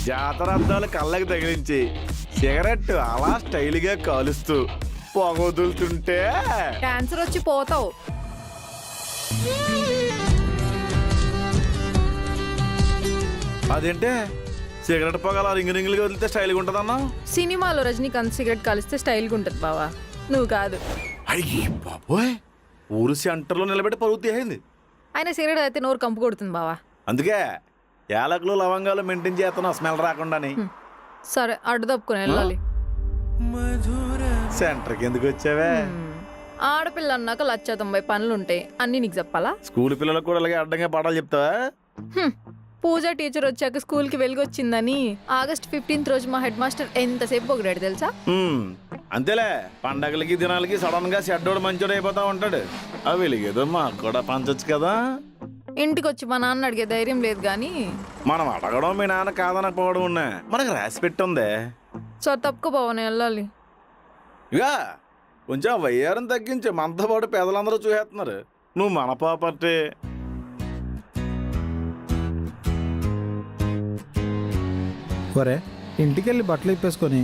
జాతర అద్దాలు కళ్ళకి తగిలించి సిగరెట్ అలా స్టైల్గా కాలుస్తూ పొగ వదులుతుంటే క్యాన్సర్ వచ్చి పోతావు. అదేంటే సిగరెట్ పొగ అలా రింగులుగా వదిలితే స్టైల్గా ఉంటుందన్నా? సినిమాలో రజనీకాంత్ సిగరెట్ కాలిస్తే స్టైల్గా ఉంటుంది బావా, నువ్వు కాదు. అయ్యి బాబోయ్, ఊరు సెంటర్లో నిలబెట్టి పరుగు తీయింది. ఆయన సిగరెట్ అయితే నోరు కంపు కొడుతుంది బావా. అందుకే యాలకులు లవంగాలు మెయింటైన్ చేస్తున్నావు స్మెల్ రాకుండాని. సరే అడ్డు తప్పుకొని వెళ్ళాలి. సెంటర్కి ఎందుకు వచ్చావే? ఆడపిల్ల అన్నాక 190 పనులుంటాయి, అన్ని నీకు చెప్పాలా? స్కూల్ పిల్లలకు కూడా అలాగే అడ్డంగా పాఠాలు చెప్తావా? పూజ టీచర్ వచ్చాక స్కూల్ కి వెలుగొచ్చిందని ఆగస్ట్ 15th రోజు మా హెడ్ మాస్టర్ ఎంతసేపు పొగిడాడు తెలుసా? అంతేలే, పండగలకి దినాలకి సడన్ గా షెడ్డోడు మంచోడు అయిపోతా ఉంటాడు. ఆ వెలుగేదో మాకు కూడా పంచొచ్చు కదా. ఇంటికి వచ్చి మా నాన్న అడిగే ధైర్యం లేదు గాని మనం అడగడం మీ నాన్న కాదనకపోవడం ఉన్నా మనకు రాసి పెట్టుందే. సో తప్పుకో బావ, నేను వెళ్ళాలి. ఇక కొంచెం వయ్యారం తగ్గించి మనతో పాటు పేదలందరూ చూసేస్తున్నారు. నువ్వు మన ప్రాపర్టీ. ఒరే, ఇంటికెళ్ళి బట్టలు ఇప్పేసుకొని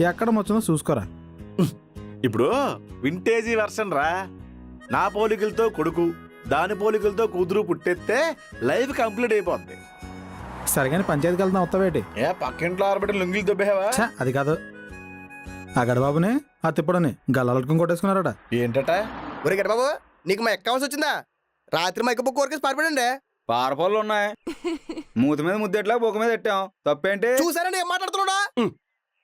ఎక్కడ మొత్తం చూసుకోరా. ఇప్పుడు వింటేజీ వెర్షన్ రా. నా పోలికలతో కొడుకు, దాని పోలికలతో కూతురు పుట్టెత్తే లైఫ్ కంప్లీట్ అయిపోద్ది. సరిగాని పంచాయతీకి వెళ్తాం వస్తావేటి? ఏ పక్కింట్లో ఆరబెట్టి లుంగిలు దొబ్బేవా? అది కాదు, ఆ గడబాబుని ఆ తిప్పడని గల్లలట్టుకుని కొట్టేసుకున్నారట. ఏంటట? ఒరే గడబాబు, నీకు మా ఎక్కవలసి వచ్చిందా? రాత్రి మా ఎక్క కోరికేసి పారిపడండి. పారపళ్ళు ఉన్నాయి, మూతి మీద ముద్దెట్లా బొక్క మీద పెట్టాం, తప్పేంటి? చూసారండి ఏం మాట్లాడుతున్నాడా?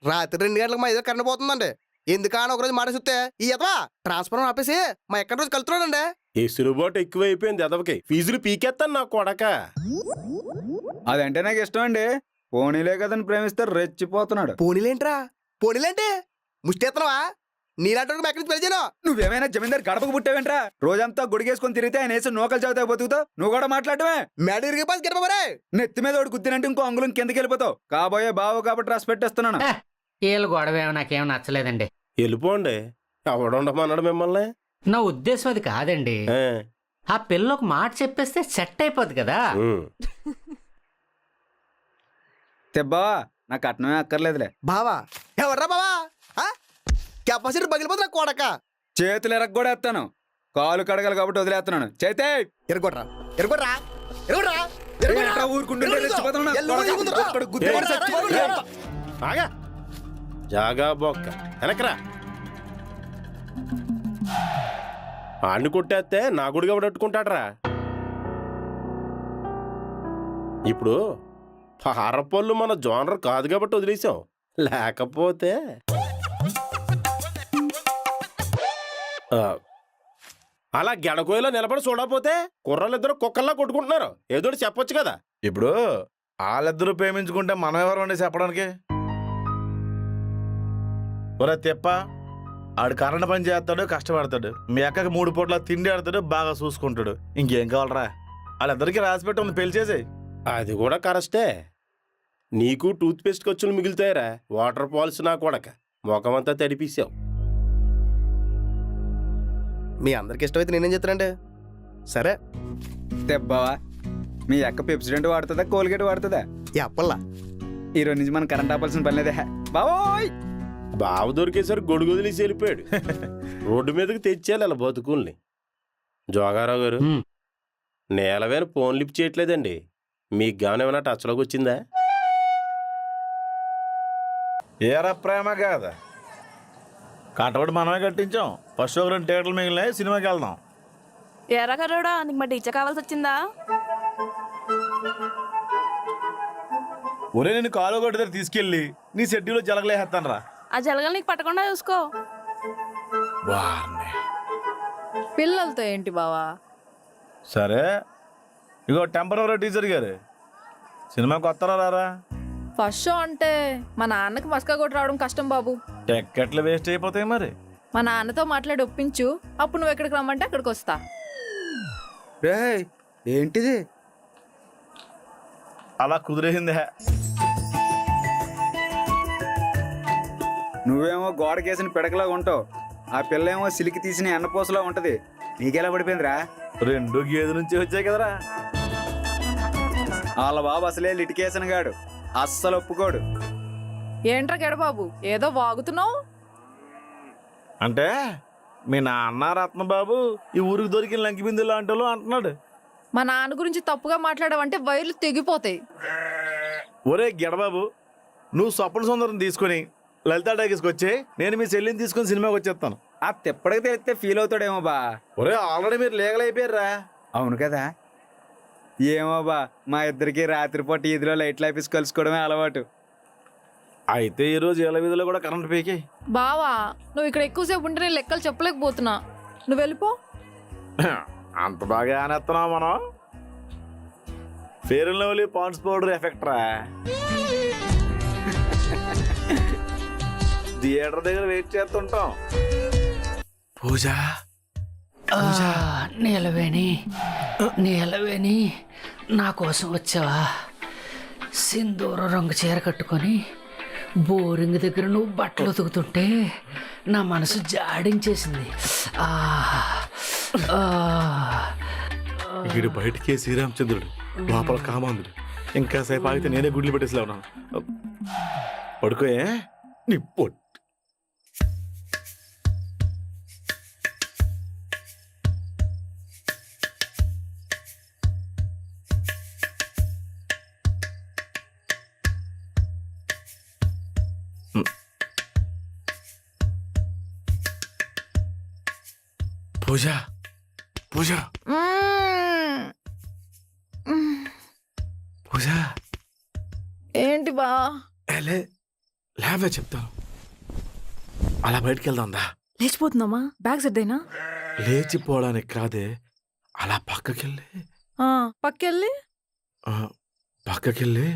రాత్రి 2 గంటలకు మా ఎదురు కరెంట్ పోతుందండి. ఎందుకని ఒకరోజు మాట చూస్తే ఈ ఎదవా ట్రాన్స్ఫార్మర్ ఆపేసి మా ఎక్కడ రోజు కలుతున్నాడండి. ఎసురుబాటు ఎక్కువైపోయింది ఎదవకి, ఫీజులు పీకేస్తాను నా కొడక. అదంటే నాకు ఇష్టం అండి. పోనీలే కదని ప్రేమిస్తే రెచ్చిపోతున్నాడు. పోనీలేంట్రా? పోనీలేంటి ముష్టేస్తున్నావా? నీలాంటి ఎక్కడి నుంచి పెరిచాను? నువ్వేమైనా జమీందారు గడపకు పుట్టావేంట్రా? రోజంతా గుడిగేసుకొని తిరిగితే ఆయన వేసి నూకలు చదివితే బతుకుతావు. నువ్వు కూడా మాట్లాడమే. మేడ ఇరిగి పాస్ గడబాబరే, నెత్తి మీద ఒకటి గుద్దినంటే ఇంకో అంగుళం కిందకి వెళ్ళిపోతావు. కాబోయే బావు కాబట్టి రాసి పెట్టేస్తున్నాను. వీళ్ళ గొడవ నాకేం నచ్చలేదండి. వెళ్ళిపోండి, ఎవడుండమన్నాడు మిమ్మల్ని? నా ఉద్దేశం అది కాదండి. ఆ పిల్ల ఒక మాట చెప్పేస్తే సెట్ అయిపోద్ది కదా. తెబ్బావా, నా కట్నమే అక్కర్లేదులే. బావా ఎవర్రా బావా? కెపాసిటీ పగిలిపోతున్నా కొడక. చేతులు ఎరగొడేస్తాను, కాలు కడగలు కాబట్టి వదిలేస్తున్నాను. చేతే ఎరగొట్రా ఎరగొట్రా ఎరగొట్రా. ఊరుకుంటుంటే రెచ్చిపోతున్నా. ఆగా, జాగా బొక్క వెనకరా. ఆడిని కొట్టేస్తే నా గుడిగా పట్టుకుంటాడరా. ఇప్పుడు పారపళ్ళు మన జోనర్ కాదు కాబట్టి వదిలేసాం, లేకపోతే అలా గెడకోయలో నిలబడి చూడకపోతే కుర్రలిద్దరు కుక్కల్లా కొట్టుకుంటున్నారు. ఏదో చెప్పొచ్చు కదా. ఇప్పుడు వాళ్ళిద్దరూ ప్రేమించుకుంటే మనం ఎవరు అండి చెప్పడానికి? ఒరే తెప్ప, ఆడు కరెంట్ పని చేస్తాడు, కష్టపడతాడు. మీ అక్కకి 3 పూట్ల తిండి ఆడతాడు, బాగా చూసుకుంటాడు. ఇంకేం కావాలరా? వాళ్ళిద్దరికి రాసి పెట్టి ఉంది, పెళ్లి చేసేయి. అది కూడా కరెస్టే. నీకు టూత్ పేస్ట్ ఖర్చులు మిగులుతాయిరా. వాటర్ ఫాల్స్ నా కొడక ముఖమంతా తడిపిసావు. మీ అందరికి ఇష్టమైతే నేనేం చెప్తానండి? సరే తెబ్బావా, మీ అక్క పెప్సిడెంట్ వాడుతుందా కోల్గేట్ వాడుతుందా? అప్పల్లా ఈ 2 నుంచి మనం కరెంట్ ఆపాల్సిన పని లేదే బావోయ్. బావ దొరికేసరి గొడుగు వదిలేసి వెళ్ళిపోయాడు. రోడ్డు మీదకి తెచ్చేయాలి అలా బతుకుల్ని. జోగారావు గారు, నేలవేన ఫోన్ లిఫ్ట్ చేయట్లేదండి. మీకు గానేమైనా టచ్లోకి వచ్చిందా? ఏరా ప్రేమ కాదా? కట్టబడి మనమే కట్టించాం. ఫస్ట్ ఒక 2 టికెట్లు మిగిలినాయి, సినిమాకి వెళ్దాం. ఎర్రగరోడా, నీకు మా టీచర్ కావాల్సి వచ్చిందా? ఒరే, నేను కాలు కొట్టి దగ్గర తీసుకెళ్ళి నీ షెడ్యూల్లో జలగలేసేస్తాను రా. ఆ జలగలు నీకు పట్టకుండా చూసుకో. పిల్లలతో ఏంటి బావా? సరే, ఇగో టెంపరరీ టీచర్ గారు, సినిమాకి వస్తారా రారా? ఫస్ట్ షో అంటే మా నాన్నకి మస్కా కొట్టి రావడం కష్టం బాబు. టికెట్లు వేస్ట్ అయిపోతాయి మరి. మా నాన్నతో మాట్లాడి ఒప్పించు, అప్పుడు నువ్వు ఎక్కడికి రమ్మంటే అక్కడికి వస్తా. రేయ్, ఏంటిది? అలా కుదిరేసిందే. నువ్వేమో గోడకేసిన పిడకలా ఉంటావు, ఆ పిల్ల ఏమో సిలికి తీసిన ఎన్నపోసలా ఉంటది. నీకెలా పడిపోయిందిరా? రెండు గేదె నుంచి వచ్చాయి కదరా. వాళ్ళ బాబు అసలే లిటికేషన్ గాడు, అస్సలు ఒప్పుకోడు. ఏంట్రా గెడబాబు ఏదో వాగుతున్నావు? అంటే మీ నాన్న రత్నబాబు ఈ ఊరికి దొరికిన లంకి బిందు లాంటి వాళ్ళు అంటున్నాడు. మా నాన్న గురించి తప్పుగా మాట్లాడవంటే వైర్లు తెగిపోతాయి. ఒరే గెడబాబు, నువ్వు స్వప్న సుందరం తీసుకొని లలితా టాకీస్కి వచ్చే, నేను మీ చెల్లిని తీసుకొని సినిమాకి వచ్చేస్తాను. ఆ తిప్పడికి తెలిస్తే ఫీల్ అవుతాడేమో బా. ఒరే ఆల్రెడీ మీరు లీగల్ అయిపోయారా. అవును కదా. ఏమో బా, మా ఇద్దరికి రాత్రిపూట ఈదిలో లైట్లు ఆపేసి కలుసుకోవడమే అలవాటు. అయితే ఈరోజు ఏళ్ళ వీధిలో కూడా కరెంట్ పీకి. బావా నువ్వు ఇక్కడ ఎక్కువసేపు ఉంటే నేను లెక్కలు చెప్పలేకపోతున్నా. నువ్వు వెళ్ళిపో. అంత బాగా ఆనేస్తున్నావు మనం. Fair and Lovely Pond's powder effect రా. థియేటర్ దగ్గర వెయిట్ చేస్తుంటాం. పూజ నీలవేణి నా కోసం వచ్చావా? సింధూరం రంగు చీర కట్టుకొని బోరింగ్ దగ్గర నువ్వు బట్టలు ఉతుకుతుంటే నా మనసు జాడించేసింది. వీడు బయటికే శ్రీరామచంద్రుడు, లోపల కామాంధుడు. ఇంకా సేపు ఆగితే నేనే గుడ్లు పెట్టేసిలా ఉన్నాను. పడుకోయే నీ పొట్టు. పూజ పూజ పూజ ఏంటి బా? లేవే చెప్తాను. అలా బయటికి వెళ్దాందా? లేచిపోతున్నామా? బ్యాగ్ సర్దేనా? లేచిపోవడానికి కాదే, అలా పక్కకెళ్ళి పక్కెళ్ళి పక్కకెళ్ళి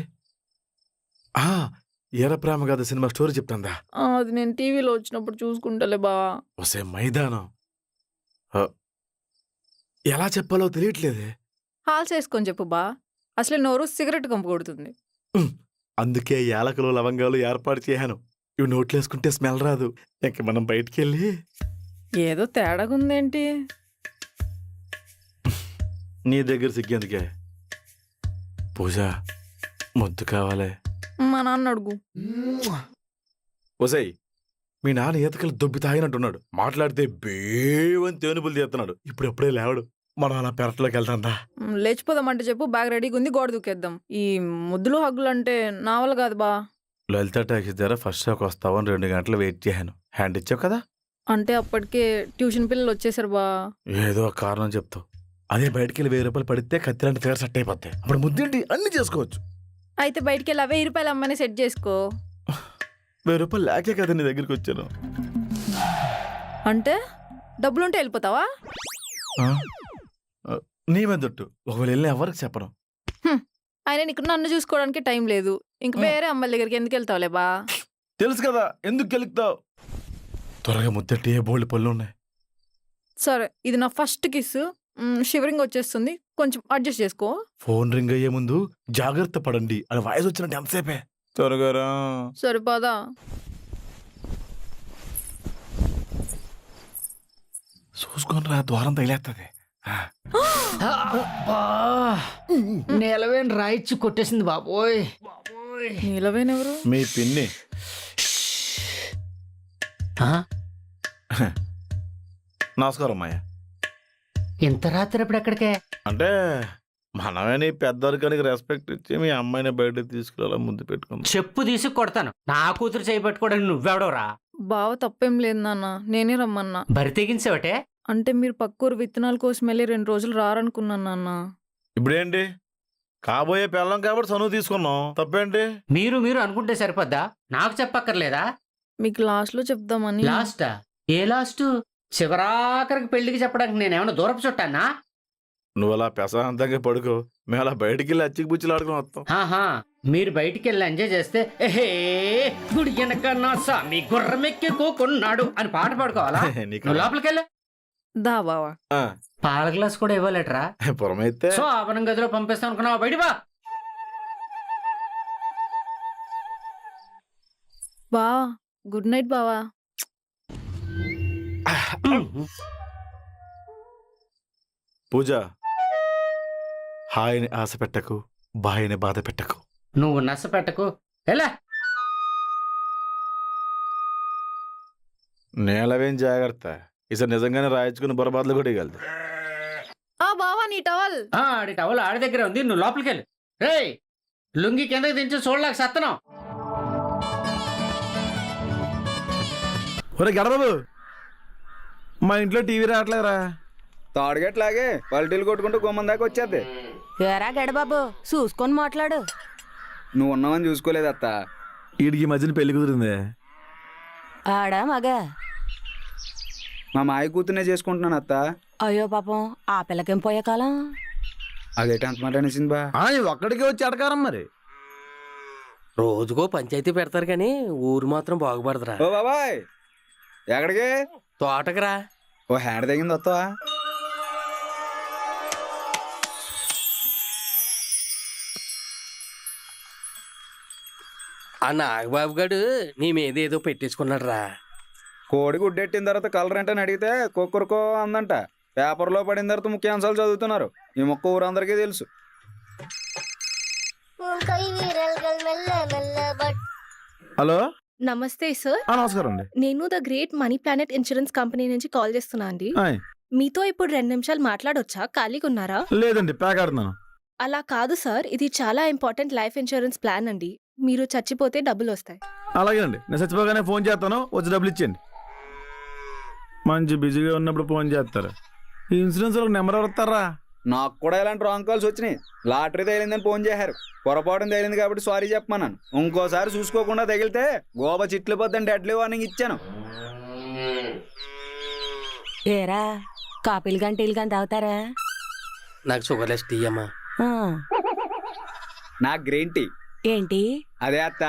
ఎర్ర ప్రేమ కథ సినిమా స్టోరీ చెప్తాందా? అది నేను టీవీలో వచ్చినప్పుడు చూసుకుంటలే బా. వసే మైదానం ఎలా చెప్పాలో తెలియట్లేదే. హాల్స్ వేసుకొని చెప్పు బా. అసలే నోరు సిగరెట్ కంపు కొడుతుంది. అందుకే యాలకులు లవంగాలు ఏర్పాటు చేశాను. ఇవి నోట్లేసుకుంటే స్మెల్ రాదు. ఇంక మనం బయటికి వెళ్ళి. ఏదో తేడాగా ఉందేంటి? నీ దగ్గర సిగ్గేందుకే. పూజ ముద్దు కావాలే. మా నాన్న అడుగు. ఒసై, మీ నాన్న ఈతకలు దొబ్బి తాగినట్టున్నాడు. మాట్లాడితే బేవని తేనుపులు తీస్తున్నాడు. ఇప్పుడు ఎప్పుడే లేవడు. మనం అలా పెరట్లోకి వెళ్తాందా? లేచిపోదామంటే చెప్పు. బ్యాగ్ రెడీగా ఉంది, గోడ దూకేద్దాం. ఈ ముద్దులు హగ్గులు అంటే నా వల్ల కాదు బా. లలిత టాకీస్ దగ్గర ఫస్ట్ షోకి వస్తావని 2 గంటలు వెయిట్ చేశాను. హ్యాండ్ ఇచ్చావు కదా. అంటే అప్పటికే ట్యూషన్ పిల్లలు వచ్చేసారు బా. ఏదో ఒక కారణం చెప్తావు. అదే బయటికి వెళ్ళి 1000 రూపాయలు పడితే కత్తిలాంటి ఫేర్ సెట్ అయిపోతాయి. అప్పుడు ముద్దేంటి అన్ని చేసుకోవచ్చు. అయితే బయటికి వెళ్ళి 1000 రూపాయలు అమ్మని సెట్ చేసుకో. 1000 రూపాయలు లేకే కదా నీ దగ్గరికి వచ్చాను. అంటే డబ్బులుంటే వెళ్ళిపోతావా? నీ మీదొట్టు. ఒకవేళ వెళ్ళిన ఎవరికి చెప్పను. ఆయన నీకు నన్ను చూసుకోవడానికి టైం లేదు. ఇంక వేరే అమ్మాయిల దగ్గరికి ఎందుకు వెళ్తావులే బా. తెలుసు కదా ఎందుకు గెలుగుతావు. త్వరగా ముద్దట్టి బోల్డ్ పళ్ళు ఉన్నాయి. సరే, ఇది నా ఫస్ట్ కిస్. షివరింగ్ వచ్చేస్తుంది, కొంచెం అడ్జస్ట్ చేసుకో. ఫోన్ రింగ్ అయ్యే ముందు జాగ్రత్త పడండి అని వాయిస్ వచ్చినట్టు ఎంతసేపే. త్వరగా సరిపోదా? చూసుకొని రా, ద్వారం తగిలేస్తుంది. నీలవేణి రాయిచ్చి కొట్టేసింది బాబోయ్. నీలవేనెవరు? మీ పిన్ని. నమస్కారం అమ్మాయ. ఇంత రాత్రి ఎప్పుడు ఎక్కడికే? అంటే మనమే నీ పెద్దరికానికి రెస్పెక్ట్ ఇచ్చి మీ అమ్మాయిని బయటకు తీసుకురా ముందు పెట్టుకుందాం. చెప్పు తీసి కొడతాను. నా కూతురు చేయబట్టుకోవడానికి నువ్వెవడవరా? బావ తప్పేం లేదు నాన్న, నేనే రమ్మన్నా. బరి తెగించావటే? అంటే మీరు పక్కూరు విత్తనాల కోసం వెళ్ళి 2 రోజులు రారనుకున్నాను నాన్న. ఇప్పుడేంటి, కాబోయే పిల్లం కాబట్టి చనువు తీసుకున్నాం. తప్పేంటి? మీరు అనుకుంటే సరిపోద్దా? నాకు చెప్పక్కర్లేదా? మీకు లాస్ట్ లో చెప్దామని. లాస్టా? ఏ లాస్ట్? చివరాఖరికి పెళ్లికి చెప్పడానికి నేనేమన్నా దూరపు చుట్టానా? నువ్వు అలా ప్రశాంతంగా పడుకో, మేము అలా బయటికి వెళ్ళి అచ్చికి బుచ్చిలు ఆడుకుని వస్తాం. మీరు బయటికి వెళ్ళి ఎంజాయ్ చేస్తే ఎహే గుడి వెనక నా స్వామి గుర్రమెక్కిపోకున్నాడు అని పాట పాడుకోవాలా? నువ్వు లోపలికి వెళ్ళా దా బావా. పాల గ్లాస్ కూడా ఇవ్వలేటరా? పురమైతే సో ఆవరణ గదిలో పంపిస్తాను అనుకున్నావా? బయట బా. బావా గుడ్ నైట్ బావా. పూజ, హాయిని ఆశ పెట్టకు, బాయిని బాధ పెట్టకు. నువ్వు నస పెట్టకు. ఎలా నేలవేం జాగ్రత్త. ఈసారి నిజంగానే రాయించుకుని బొరబాద్లు కూడా ఇగలదు. ఆ బావా నీ టవల్. ఆడి టవల్ ఆడి దగ్గర ఉంది, నువ్వు లోపలికి వెళ్ళు. రేయ్ లుంగి కిందకి దించి చూడలేక సత్తనం. ఒరే గడబాబు, మా ఇంట్లో టీవీ రావట్లేదురా. తాడుగట్లాగే పల్టీలు కొట్టుకుంటూ గుమ్మం దాకా వచ్చేద్ది. ఏరా గడబాబు చూసుకొని మాట్లాడు. నువ్వు ఉన్నావని చూసుకోలేదు అత్త. వీడికి ఈ మధ్యన పెళ్లి కుదిరింది. ఆడా మగ? మా మాయ కూతుర్నే చేసుకుంటున్నాను అత్త. అయ్యో పాపం, ఆ పిల్లకేం పోయే కాలం. అదేంటి అంత మాట అనేసింది బా? ఒక్కడికే వచ్చి అడకారం మరి. రోజుకో పంచాయతీ పెడతారు కానీ ఊరు మాత్రం బాగుపడదురా. ఓ బాబాయ్, ఎక్కడికి? తోటకురా. ఓ హ్యాండ్ తగ్గింది వస్తావా? ఆ నాగబాబు గారు నీ మీద ఏదో పెట్టేసుకున్నాడు రా. కోడి గుడ్డెట్టిన తర్వాత కలర్ ఏంటని అడిగితే కుక్కరుకో అందంట. పేపర్లో పడిన తర్వాత ముఖ్యాంశాలు చదువుతున్నారు. ఈ మొక్క ఊరందరికీ తెలుసు. హలో, నమస్తే సార్, నమస్కారం అండి. నేను the great money planet insurance company నుంచి కాల్ చేస్తున్నా అండి. మీతో ఇప్పుడు 2 నిమిషాలు మాట్లాడొచ్చా? ఖాళీగా ఉన్నారా? లేదండి, ప్యాక్ ఆడుతున్నాను. అలా కాదు సార్, ఇది చాలా ఇంపార్టెంట్ లైఫ్ ఇన్సూరెన్స్ ప్లాన్ అండి. మీరు చచ్చిపోతే డబ్బులు వస్తాయి. అలాగేనండి, నేను చచ్చిపోగానే ఫోన్ చేస్తాను, వచ్చి డబ్బులు ఇచ్చేయండి. మంచి బిజీగా ఉన్నప్పుడు ఫోన్ చేస్తారు. ఈ ఇన్సూరెన్స్ వాళ్ళకి నెంబర్ ఎవరుతారా? నాకు కూడా ఇలాంటి రాంగ్ కాల్స్ వచ్చినాయి. లాటరీ తగిలిందని ఫోన్ చేశారు. పొరపాటున తగిలింది కాబట్టి సారీ చెప్పమన్నాను. ఇంకోసారి చూసుకోకుండా తగిలితే గోబా చిట్లు పోద్దని డెడ్లీ వార్నింగ్ ఇచ్చాను. ఏరా కాపీలు గంటలు కానీ తాగుతారా? నాకు షుగర్ లెస్ టీ అమ్మా. నాకు గ్రీన్ టీ. ఏంటి అదే అత్త,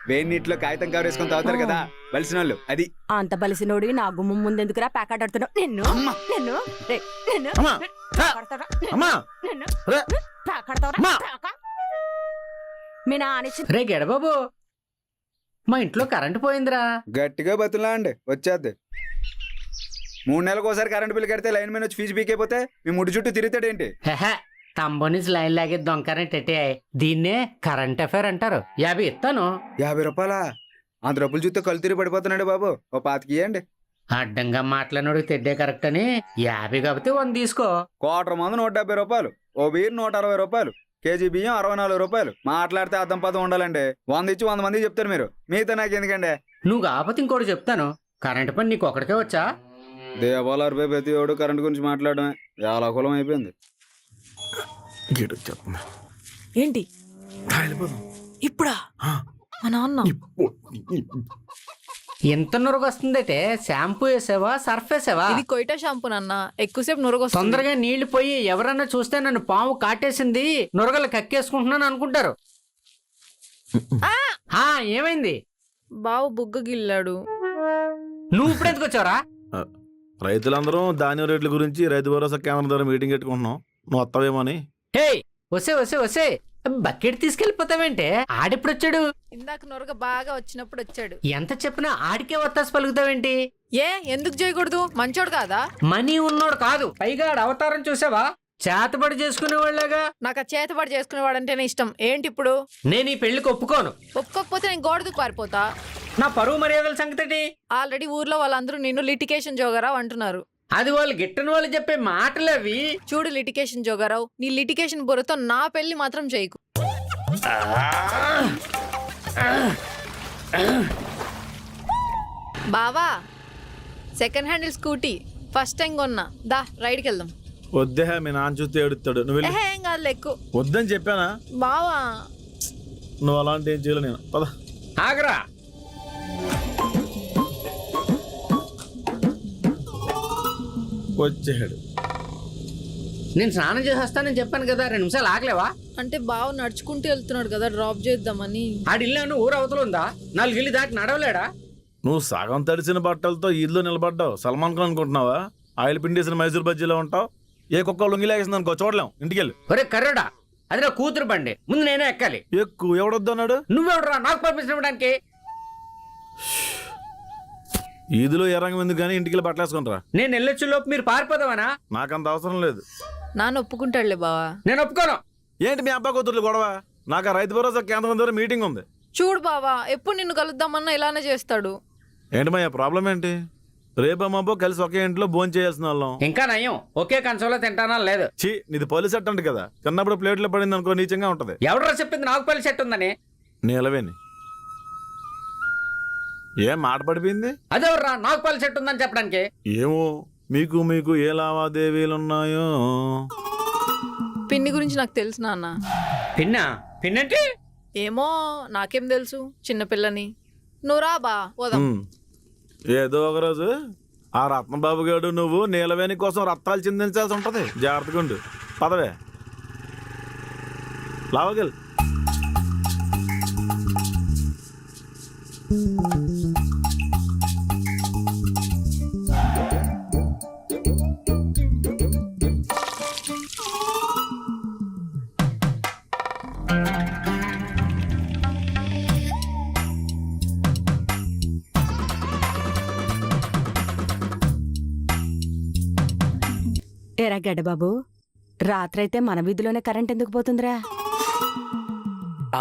వేడి నీటిలో కాగితం కవర్ వేసుకొని తాగుతారు కదా బలిసిన వాళ్ళు, అది. అంత బలిసినోడి నా గుమ్మం ముందెందుకురా ప్యాకెట్ ఆడుతున్నావు? నిన్ను అమ్మా. నిన్ను రే, నిన్ను అమ్మా. కొడతాడా? అమ్మా. నిన్ను రే. ప్యాకెడతావురా? అమ్మా. ప్యాక? మీ నాన్న రే గెడబాబు, మా ఇంట్లో కరెంటు పోయిందిరా. గట్టిగా బతులా అండి, వచ్చేద్ది. 3 నెలలకు ఒకసారి కరెంట్ బిల్ కడితే లైన్ మీద వచ్చి ఫీజు పీకైపోతే మీ ముడి చుట్టూ తిరుగుతాడేంటి? హెహె, తంబోనిస్ లైన్ లాగే దొంకరెంట్ ఎట్టే. దీన్నే కరెంట్ అఫైర్ అంటారు. 50 ఇస్తాను. 50 రూపాయలా? అంత డబ్బులు చూస్తే కళ్ళు తిరిగి పడిపోతున్నాడు బాబు. ఓ 25 ఇయ్యండి. అడ్డంగా మాట్లాడినోడికి తెడ్డే కరెక్ట్ అని 50 కాబట్టి 100 తీసుకో. క్వార్టర్ మందు 170 రూపాయలు. ఓ బీర్ 160 రూపాయలు. కేజీ బియ్యం 64 రూపాయలు. మాట్లాడితే అర్థం పదం ఉండాలండి. 100 ఇచ్చి 100 మందికి చెప్తారు మీరు. మీతో నాకు ఎందుకండి? నువ్వు కాకపోతే ఇంకోటి చెప్తాను. కరెంట్ పని నీకు ఒకటికే వచ్చా? దేవాలయాలు పోయి ప్రతి ఓడు కరెంట్ గురించి మాట్లాడమే వ్యాలాకులం అయిపోయింది. ఏంటి ఇప్పుడా? మా నాన్న ఎంత నురుగు వస్తుందైతే షాంపూ వేసావా సర్ఫ్ వేసావా? ఇది కొయిటా షాంపూ నాన్న, ఎక్కువసేపు నురగొస్తుంది. తొందరగా నీళ్లు పోయి ఎవరన్నా చూస్తే నన్ను పాము కాటేసింది నురగలు కక్కేసుకుంటున్నాను అనుకుంటారు. ఏమైంది? బావు బుగ్గ గిల్లాడు. నువ్వు ఇప్పుడు ఎందుకు వచ్చావరా? రైతులందరూ ధాన్యం రేట్ల గురించి రైతు భరోసా కేంద్రం ద్వారా మీటింగ్ పెట్టుకుంటున్నాం. నువ్వు వస్తావేమో అని. హే వసే వసే వసే, బకెట్ తీసుకెళ్ళిపోతావేంటే? ఆడిప్పుడు వచ్చాడు. ఇందాక నురగ బాగా వచ్చినప్పుడు వచ్చాడు. ఎంత చెప్పినా ఆడికే వత్తాసి పలుకుతావేంటి? ఎందుకు చేయకూడదు? మంచోడు కాదా? మనీ ఉన్నోడు కాదు, పైగా ఆడ అవతారం చూసావా? చేతబడి చేసుకునేవాళ్ళగా. నాకు ఆ చేతబడి చేసుకునేవాడంటేనే ఇష్టం. ఏంటి ఇప్పుడు? నేను ఈ పెళ్లికి ఒప్పుకోను. ఒప్పుకోకపోతే నేను గోడకు పారిపోతా. నా పరువు మర్యాదల సంగతి. ఆల్రెడీ ఊర్లో వాళ్ళందరూ నిన్ను లిటికేషన్ జోగారావు అంటున్నారు. అది వాళ్ళు గిట్టని వాళ్ళు చెప్పే మాటలు అవి. చూడు లిటికేషన్ జోగారావు, నీ లిటికేషన్ బుర్రతో నా పెళ్లి మాత్రం చేయకు. బావా, second handle scooty first time కొన్నా. దా రైడ్కి వెళ్దాం. వద్దే, మీ నాన్న చూస్తే ఏడుస్తాడు. నువ్వు వెళ్ళి. ఏం కాదు ఎక్కువ. వద్దని చెప్పానా? బావా నువ్వు అలాంటి ఏం చేయలేవు. నేను పద. ఆగరా. వచ్చాడు. నేను స్నానం చేసి వస్తానని చెప్పాను కదా, 2 నిమిషాలు ఆగలేవా? అంటే బావ నడుచుకుంటూ వెళ్తున్నాడు కదా, డ్రాప్ చేద్దామని. ఆడిల్లు ఊరు అవతల ఉందా? 4 ఇల్లు దాటి నడవలేడా? నువ్వు సగం తడిసిన బట్టలతో ఈద్లో నిలబడ్డావు. సల్మాన్ ఖాన్ అనుకుంటున్నావా? ఆయిల్ పిండేసిన మైసూర్ బజ్జీలో ఉంటావు. ఏ కుక్క లొంగిలేసింది అనుకో, చూడలేం. ఇంటికెళ్ళి. ఒరే కర్రడా, అది నా కూతురు బండి, ముందు నేనే ఎక్కాలి. ఎక్కువ ఎవడొద్దు అన్నాడు? నువ్వెవడరా నాకు పర్మిషన్ ఇవ్వడానికి? ఈదులో ఎరంగం ఎందుకు కానీ ఇంటికి బట్టలు వేసుకుంటారా? నేను వెళ్ళొచ్చు లోపు మీరు పారిపోదామనా? నాకంత అవసరం లేదు. నాన్న ఒప్పుకుంటాడులే బావా. నేను ఒప్పుకోను. ఏంటి మీ అబ్బా కూతుర్లు గొడవ? నాకు ఆ రైతు భరోసా కేంద్రం దగ్గర మీటింగ్ ఉంది. చూడు బావా, ఎప్పుడు నిన్ను కలుద్దామన్నా ఇలానే చేస్తాడు. ఏంటి మా ప్రాబ్లం ఏంటి? రేపమ్మబ్బో కలిసి ఒకే ఇంట్లో భోజనం చేయాల్సిన వాళ్ళం. ఇంకా నయం, ఒకే కంచంలో తింటానా లేదు. ఛీ, నీది పోలీస్ సెట్ అంట కదా, చిన్నప్పుడు ప్లేట్లో పడింది అనుకో నీచంగా ఉంటది. ఎవడరా చెప్పింది నాకు పెళ్లి సెట్ ఉందని? నీలవేని ఏం మాట పడిపోయింది? అదెవర్రా నాకు పెళ్లి సెట్ ఉందని చెప్పడానికి? ఏమో, మీకు మీకు ఏ లావాదేవీలు ఉన్నాయో. పిన్ని గురించి నాకు తెలుసు నాన్న. పిన్నంటే ఏమో, నాకేం తెలుసు, చిన్నపిల్లని. నువ్వు రా బా, పోదాం. ఏదో ఒక రోజు ఆ రత్నబాబు గారు నువ్వు నీలవేణి కోసం రత్తాలు చిందించాల్సి ఉంటది. జాగ్రత్తగా ఉండు. పదవే లావగల్. ఎరా గడ్డబాబు, రాత్రైతే మన వీధిలోనే కరెంట్ ఎందుకు పోతుందిరా?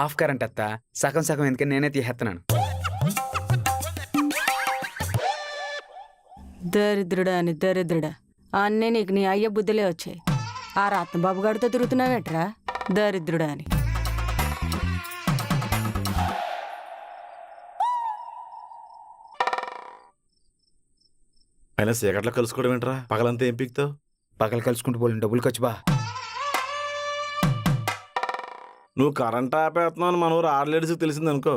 ఆఫ్ కరెంట్ అత్త, సగం సగం ఎందుకని నేనే తీసేస్తున్నాను. దరిద్రుడా అని దరిద్రుడా, అన్నీ నీకు నీ అయ్య బుద్ధులే వచ్చాయి. ఆ రత్నబాబు గారితో తిరుగుతున్నావేట్రా దరిద్రుడా అని. అయినా చీకట్లో కలుసుకోవడం ఏంట్రా? పగలంతా ఏం పీక్తావు? పగలు కలుసుకుంటూ పోలేని డబ్బులు ఖర్చు బా. నువ్వు కరెంట్ ఆపేస్తున్నావు అని మన ఊరు ఆర్లేడీస్కి తెలిసింది అనుకో,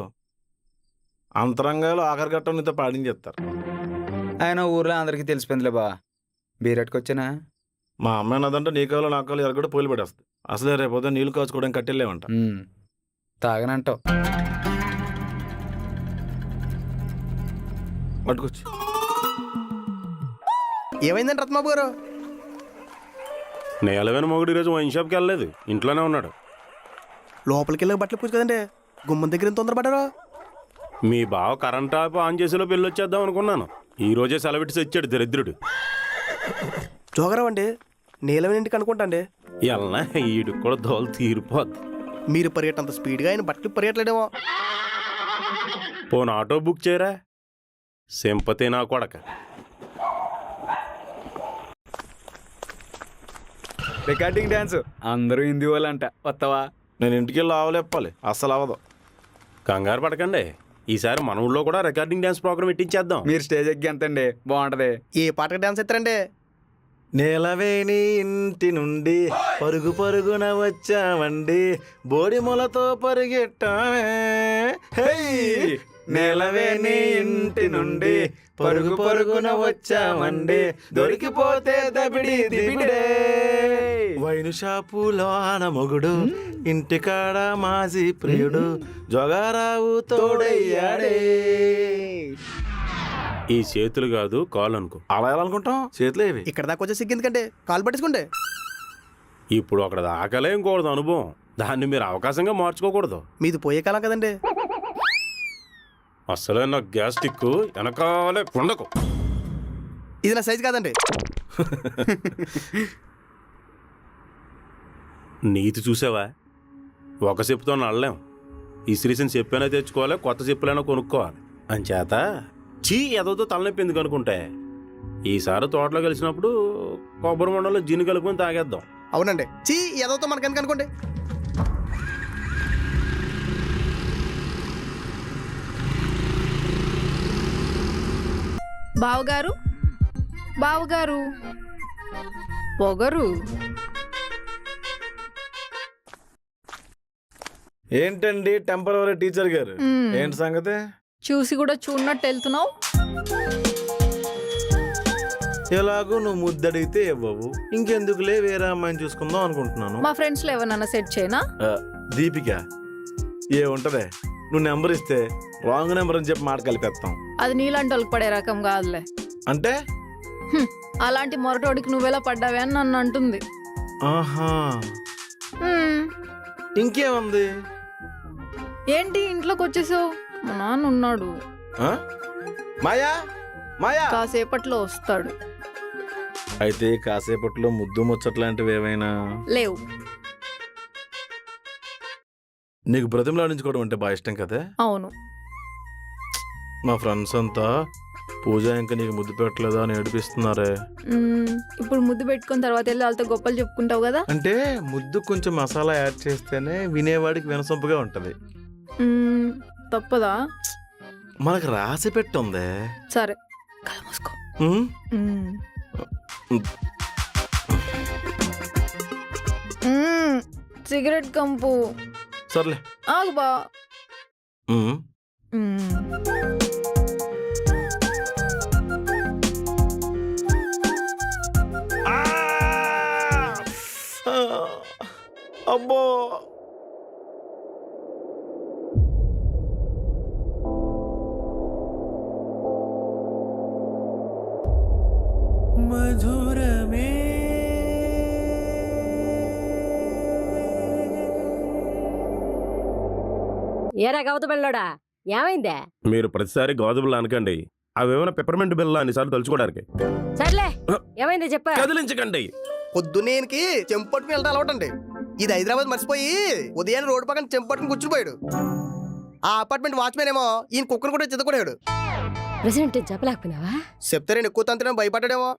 అంతరంగాలు ఆఖరి ఘట్టం నీతో పాడించేస్తారు. ఆయన ఊర్లో అందరికీ తెలిసిపోయిందిలే బా. బీరెట్టుకొచ్చానా? మా అమ్మాయి నాదంటే నీ కాలు నా కాలు ఎరగొట్టి పోలి పడేస్తుంది. అసలే రేపు నీళ్ళు కాచుకోవడానికి కట్టెళ్ళేవంట. తాగనంటావు. పట్టుకొచ్చి. ఏమైందండి రత్నబాబు గారు? నేలవేని మొగుడు ఈరోజు వైన్ షాప్కి వెళ్ళలేదు, ఇంట్లోనే ఉన్నాడు. లోపలికి వెళ్ళి బట్టలు పూజ కదండి, గుమ్మం దగ్గర ఎంత తొందరపడ్డారు? మీ బావ కరెంట్ ఆన్ చేసేలో పెళ్ళి వచ్చేద్దాం అనుకున్నాను. ఈ రోజే సెలవిట్టి తెచ్చాడు దరిద్రుడు. జోగరావు అండి, నీలవేణి ఇంటికి అనుకుంటా అండి. ఎల్లా ఈడికి కూడా దోలు తీరిపోద్ది. మీరు పరిగెట్టంత స్పీడ్గా ఆయన బట్టలు పరిగెట్టలేడేమో. పోను ఆటో బుక్ చేయరా, సింపతి నా కొడక. రికార్డింగ్ డాన్స్ అందరూ హిందీ వాళ్ళంట, వస్తావా? నేను ఇంటికి వెళ్ళి ఆవలేప్పాలి, అస్సలు అవ్వదు. కంగారు పడకండి, ఈసారి మన ఊళ్ళో కూడా రికార్డింగ్ డ్యాన్స్ ప్రోగ్రామ్ ఇట్టించేద్దాం. మీరు స్టేజ్ ఎక్కి ఎంతండి, బాగుంటది. ఏ పాటకి డాన్స్ ఎత్తారండి? నీలవేణి ఇంటి నుండి పరుగు పరుగున వచ్చామండి, బోడి మొలతో పరిగెట్టామే. నీలవేణి ఇంటి నుండి పరుగు పరుగున వచ్చామండి, దొరికిపోతే దబిడి దిబిడే. వైను షాపులో ఆన మొగుడు, ఇంటికాడ మాజీ ప్రియుడు, జోగారావు తోడయ్యాడే. ఈ చేతులు కాదు కాలు అనుకో. అలా ఎలా అనుకుంటాం? చేతులు ఏవి? ఇక్కడ దాకా వచ్చే సిగ్గిందుకంటే కాలు పట్టేసుకోండి. ఇప్పుడు అక్కడ దాకలేం కూడదు అనుభవం, దాన్ని మీరు అవకాశంగా మార్చుకోకూడదు. మీది పోయే కాలం కదండి. అసలే నా గ్యాస్ స్టిక్ వెనకాలే కొండకు. ఇది నా సైజు కాదండి. నీతి చూసావా? ఒక చెప్పుతో నడలేం. ఇసిరిసిన చెప్పైనా తెచ్చుకోవాలి, కొత్త చెప్పులైనా కొనుక్కోవాలి. అంచేత చీ ఎదోతో తలనొప్పి ఎందుకు అనుకుంటే, ఈసారి తోటలో కలిసినప్పుడు కొబ్బరి మండలో జిన్ను కలుపుకొని తాగేద్దాం. అవునండి, చీ ఏదోతో మనకెందుకు అనుకోండి. బావగారు, బావగారు, పొగరు. ఏంటండి టెంపరవరీ టీచర్ గారు, ఏంటి సంగతి? చూసి కూడా చూడనట్టు వెళ్తున్నావు. ఎలాగో నువ్వు ముద్దడిగితే ఇవ్వవు, ఇంకెందుకులే వేరే అమ్మాయిని చూసుకుందాం అనుకుంటున్నాను. మా ఫ్రెండ్స్ లో ఎవరన్నా సెట్ చేయనా? దీపిక ఏ ఉంటదే, నువ్వు నెంబర్ ఇస్తే రాంగ్ నెంబర్ అని చెప్పి మాట కలిపేస్తాం. అది నీలాంటి వాళ్ళకి పడే రకం కాదులే. అంటే అలాంటి మొరటోడికి నువ్వెలా పడ్డావే అని నన్ను అంటుంది. ఆహా, ఇంకేముంది? ఏంటి ఇంట్లోకి వచ్చేసావు? మా నాన్న ఉన్నాడు. మాయా, మాయా, కాసేపట్లో వస్తాడు. అయితే కాసేపట్లో ముద్దు ముచ్చట్లాంటివి ఏమైనా? లేవు. నీకు బ్రతిమలాడించుకోవడం అంటే బాగా ఇష్టం కదా? అవును. మా ఫ్రెండ్స్ అంతా పూజ ఇంకా నీకు ముద్దు పెట్టలేదా అని ఏడిపిస్తున్నారే. ఇప్పుడు ముద్దు పెట్టుకున్న తర్వాత వెళ్ళి వాళ్ళతో గొప్పలు చెప్పుకుంటావు కదా. అంటే ముద్దు కొంచెం మసాలా యాడ్ చేస్తేనే వినేవాడికి వినసొంపుగా ఉంటది. తప్పదా? మనకు రాసి పెట్టుందే. సరే కళ్ళు మూసుకో. సిగరెట్ కంపు. సర్లే ఆగు బా. అబ్బో మధురమే ఏరా గౌత బెల్లోడా, ఏమైందే? మీరు ప్రతిసారి గోధుమలు అనకండి, అవేమైనా పెప్పర్మెంట్ బిల్ల అన్నిసార్లు తలుచుకోవడానికి. సర్లే, ఏమైందే చెప్పా. కదిలించకండి. పొద్దున్నేనికి చెంపు పట్టుకుని వెళ్ళడం అలవాటండి. ఇది హైదరాబాద్ మర్చిపోయి ఉదయాన్నే రోడ్డు పక్కన చెంపు పట్టుకుని కూర్చునిపోయాడు. ఆ అపార్ట్మెంట్ వాచ్మెన్ ఏమో ఈయన కుక్కను కూడా చితకొడాడు. ప్రెసిడెంట్ చెప్పలేకపోయినావా? చెప్తే నేను ఎక్కువ తంతనే భయపడ్డాడేమో.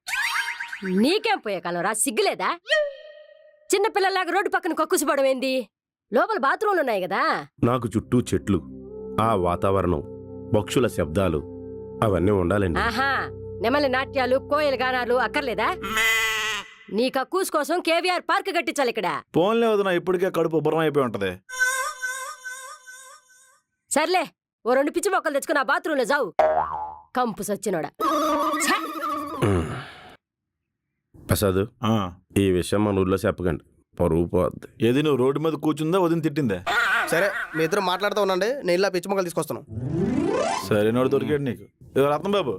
నీకేం పోయే కాలం సిగ్గులేదా? చిన్నపిల్లలాగా రోడ్డు పక్కన కక్కుసిపడం ఏంది? లోపల బాత్రూమ్లు ఉన్నాయి కదా. నాకు చుట్టూ చెట్లు, ఆ వాతావరణం, పక్షుల శబ్దాలు అవన్నీ ఉండాలండి. ఆహా, నెమలి నాట్యాలు, కోయల గానాలు అక్కర్లేదా? నీ కక్కూస్ కోసం కేవీఆర్ పార్క్ కట్టించాలి ఇక్కడ. ఫోన్లే వదినా, ఇప్పటికే కడుపు ఉబ్బరం అయిపోయి ఉంటది. సర్లే, ఓ 2 పిచ్చి మొక్కలు తెచ్చుకుని ఆ బాత్రూంలో జావు. కంపు సచ్చినోడా. ఛ! ప్రసాద్, ఈ విషయం మన ఊర్లో చెప్పకండి, పరువు పోద్ది. ఏది నువ్వు రోడ్డు మీద కూర్చుందా వదిన తిట్టిందే? సరే, మీ ఇద్దరు మాట్లాడుతూ ఉండండి, నేను ఇలా పిచ్చి మొక్కలు తీసుకొస్తాను. సరే నోడు దొరికాడు నీకు. రత్నం బాబు,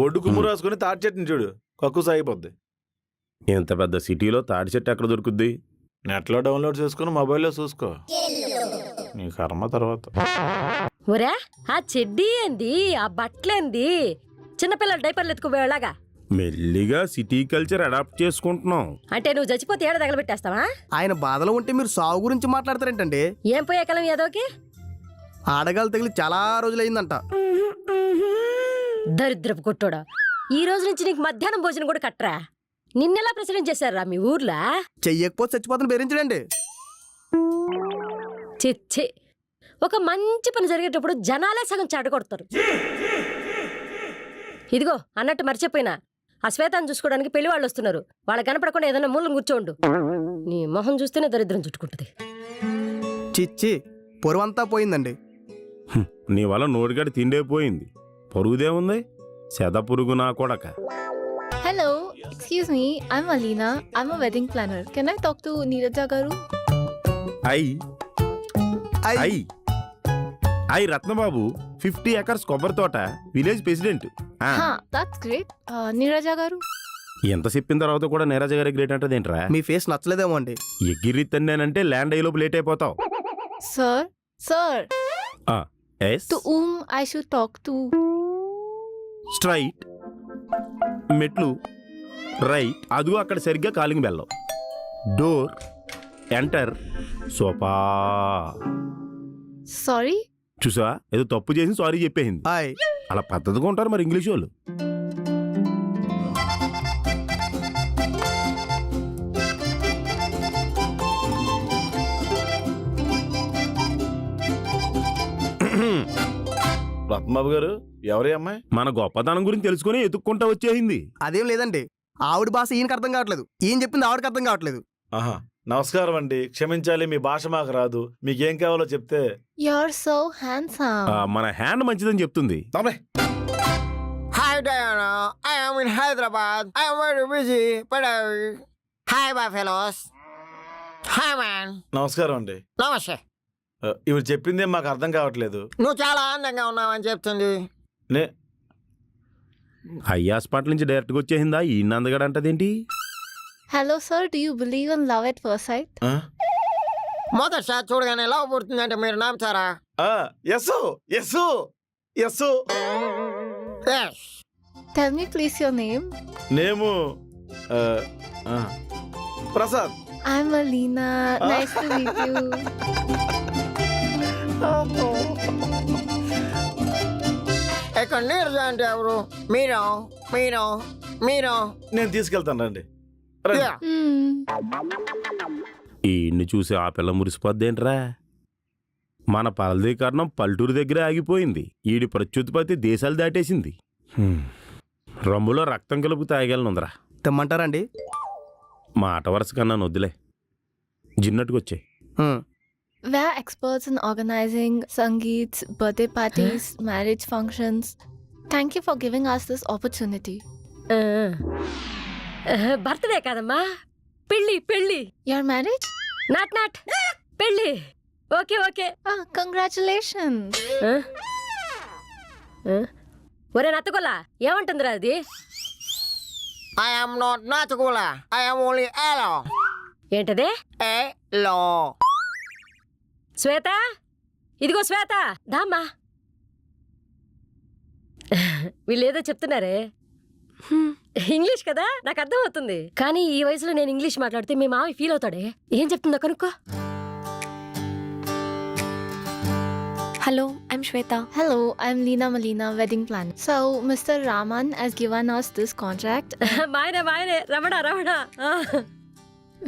బొడ్డు కుమ్ము రాసుకుని తాటి చెట్టుని చూడు, కక్కు సాగిపోద్ది. ఇంత పెద్ద సిటీలో తాటి చెట్టు ఎక్కడ దొరుకుద్ది? నెట్లో డౌన్లోడ్ చేసుకుని మొబైల్లో చూసుకో, నీ కర్మ తర్వాత. ఒరే, ఆ చెడ్డీ ఏంది, ఆ బట్టలేంది? చిన్నపిల్లల డైపర్లు ఎత్తుకుపోయేలాగా. మెల్లిగా సిటీ కల్చర్ అడాప్ట్ చేసుకుంటున్నాం. అంటే నువ్వు చచ్చిపోతే ఏడ తగలబెట్టేస్తావా? ఆయన బాధలో ఉంటే మీరు సాగు గురించి మాట్లాడతారేంటండి? ఏం పోయే కాలం ఏదోకి? ఆడగాలు తగిలి చాలా రోజులైందంట. దరిద్రపు కొట్టోడా, ఈ రోజు నుంచి నీకు మధ్యాహ్నం భోజనం కూడా కట్టరా? నిన్నెలా ప్రెసిడెంట్ చేశారా మీ ఊర్లో? చెయ్యకపోతే చచ్చిపోతాను బెదిరించడండి. చిచ్చి, ఒక మంచి పని జరిగేటప్పుడు జనాలే సగం చెడగొడతారు. ఇదిగో అన్నట్టు మర్చిపోయినా, ఆ శ్వేతాన్ని చూసుకోవడానికి పెళ్లి వాళ్ళు వస్తున్నారు. వాళ్ళ కనపడకుండా ఏదైనా మూలం కూర్చోండు. నీ మొహం చూస్తేనే దరిద్రం చుట్టుకుంటుంది. చిచ్చి, పొరువంతా పోయిందండి. నీ వల్ల నోటిగడి తిండే పోయింది, పొరుగుదేముంది? సెద పురుగు నా కొడక. Hello, excuse me, I'm Alina. I'm a wedding planner. Can I talk to Neeraja గారు? ఐ రత్నబాబు, 50 acres కొబ్బరి తోట, village president. That's great. Neeraja గారు? ఎంత చెప్పిన తర్వాత కూడా నీరజ గారి గ్రేట్ అంటే ఏంట్రా? మీ ఫేస్ నచ్చలేదేమో అండి. ఎగిరి తన్నానంటే ల్యాండ్ అయ్యేలోపు లేట్ అయిపోతావు. Sir, sir, to whom I should talk to? Straight, మెట్లు రైట్, అదిగో అక్కడ సరిగ్గా కాలింగ్ బెల్లం, డోర్, ఎంటర్, సోఫా. సారీ. చూసా, ఏదో తప్పు చేసి సారీ చెప్పేసింది. అలా పద్ధతిగా ఉంటారు మరి ఇంగ్లీష్ వాళ్ళు. రత్నబాబు గారు, ఎవరి అమ్మాయి? మన గొప్పతనం గురించి తెలుసుకుని ఎత్తుక్కుంటా వచ్చేసింది. అదేం లేదండి, ఆవిడ భాష ఈయనకి అర్థం కావట్లేదు, ఈయన చెప్పింది ఆవిడకి అర్థం కావట్లేదు. ఆహా, నమస్కారం అండి, క్షమించాలి, మీ భాష మాకు రాదు. మీకేం కావాలో చెప్తే. You're so handsome. మన హ్యాండ్ మంచిదని చెప్తుంది. Hi Diana, I am in Hyderabad. I am very busy, but hi bye fellows. Hi man. నమస్కారం అండి. నమస్తే. ఇవి చెప్పిందే మాకు అర్థం కావట్లేదు. నువ్వు చాలా అందంగా ఉన్నావని చెప్తుంది. హై హాస్పిటల్ నుంచి డైరెక్ట్గా వచ్చేసిందా? ఈ నందగడ అంటదేంటి? Hello sir, do you believe in love at first sight? మొదటిసారి చూడగానే లవ్ పుడుతుందంటే మీరు నమ్ముతారా? Yesu Yesu Yesu. Yes. Tell me please your name. Name Prasad. I'm Alina. Nice to meet you. ఇక్కడ నీరజ అంటే ఎవరు? మీరు మీరు మీరు నేను తీసుకెళ్తాను రండి. Yeah. ఈ ఇన్ని చూసి ఆ పిల్ల మురిసిపోద్దేంట్రా? మన ఫలదీకరణం పల్లెటూరు దగ్గరే ఆగిపోయింది. ఈడి ప్రత్యుత్పత్తి దేశాలు దాటేసింది. రమ్ములో రక్తం కలుపు తాగలనుందరా. తెమ్మంటారండి? మాట వరుస కన్నా వద్దులే, జిన్నట్టుకొచ్చాయి. We're experts in organizing Sangeets, birthday parties, marriage functions. Thank you for giving us this opportunity. Birthday కాదమ్మా, పెళ్ళి పెళ్ళి. Your marriage? నాట్ పెళ్ళి. Okay okay. Congratulations. ఒరే నత్తగొల్లా, ఏమంటుందిరా అది? I am not Natukula. I am only Elo. ఏంటదే? Elo. శ్వేత, ఇదిగో శ్వేత, దామ్మా. వీళ్ళేదో చెప్తున్నారే, English కదా, నాకు అర్థం అవుతుంది. కానీ ఈ వయసులో నేను ఇంగ్లీష్ మాట్లాడితే మీ మావి ఫీల్ అవుతాడే. ఏం చెప్తుందో కనుక్కో. Hello, I'm Shweta. Hello, I'm Leena Malina, wedding planner. So, Mr. Raman has given us this contract. మాయనే Ramana.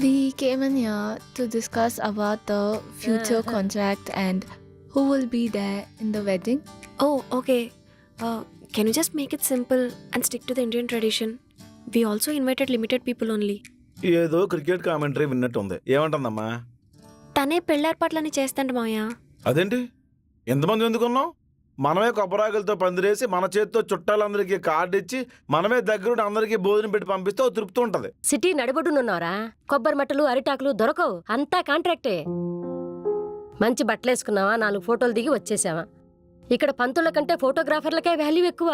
We came in here to discuss about the future contract and who will be there in the wedding. Oh, okay. Can you just make it simple and stick to the Indian tradition? We also invited limited people only. ఏదో cricket commentary విన్నట్టు ఉంది. ఏమంటుందమ్మా? తనే పెళ్ళేర్పాట్లని చేస్తాండి మాయా. అదేంటి, ఎంతమంది ఎందుకున్నాం? మనమే కొబ్బరాకులతో పందిరేసి మన చేతితో చుట్టాలందరికీ card ఇచ్చి మనమే దగ్గరుండి అందరికీ భోజనం పెట్టి పంపిస్తే ఓ తృప్తి ఉంటది. సిటీ నడిబొడ్డునున్నారా? కొబ్బరి మట్టలు అరిటాకులు దొరకవు, అంతా కాంట్రాక్టే. మంచి బట్టలేసుకున్నావా, 4 ఫోటోలు దిగి వచ్చేసావా. ఇక్కడ పంతుల కంటే ఫోటోగ్రాఫర్లకే వాల్యూ ఎక్కువ.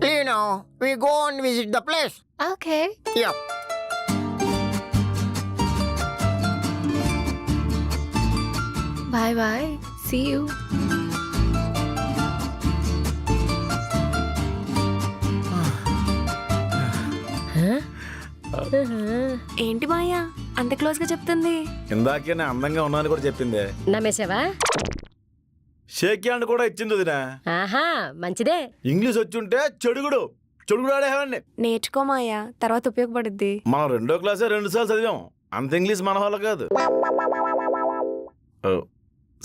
Lino, we go and visit the place. Okay. Yep. Bye bye. See you. ఏంటి మాయా అంత క్లోజ్ గా చెప్తుంది? ఇందాకే నేను అందంగా ఉన్నాను కూడా చెప్పిందే. నమ్మేసావా? షేక్ హ్యాండ్ కూడా ఇచ్చింది వదినా. ఆహా, మంచిదే. ఇంగ్లీష్ వచ్చుంటే చెడుగుడు ఆడేవాడిని. నేర్చుకో మాయా, తర్వాత ఉపయోగపడుద్ది. మనం 2వ క్లాసే 2 సార్లు చదివాం. అంత ఇంగ్లీష్ మన వాళ్ళ కాదు.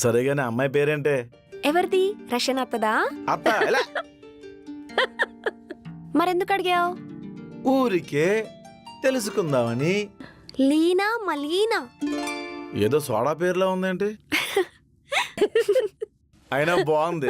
సరేగానే అమ్మాయి పేరేంటే? ఎవరిది? రష్యన్ అత్తదా? అత్త. ఎలా? మరెందుకు అడిగావు? ఊరికే తెలుసుకుందామని. లీనా మలీనా. ఏదో సోడా పేర్లో ఉందేంటి? అయినా బాగుంది.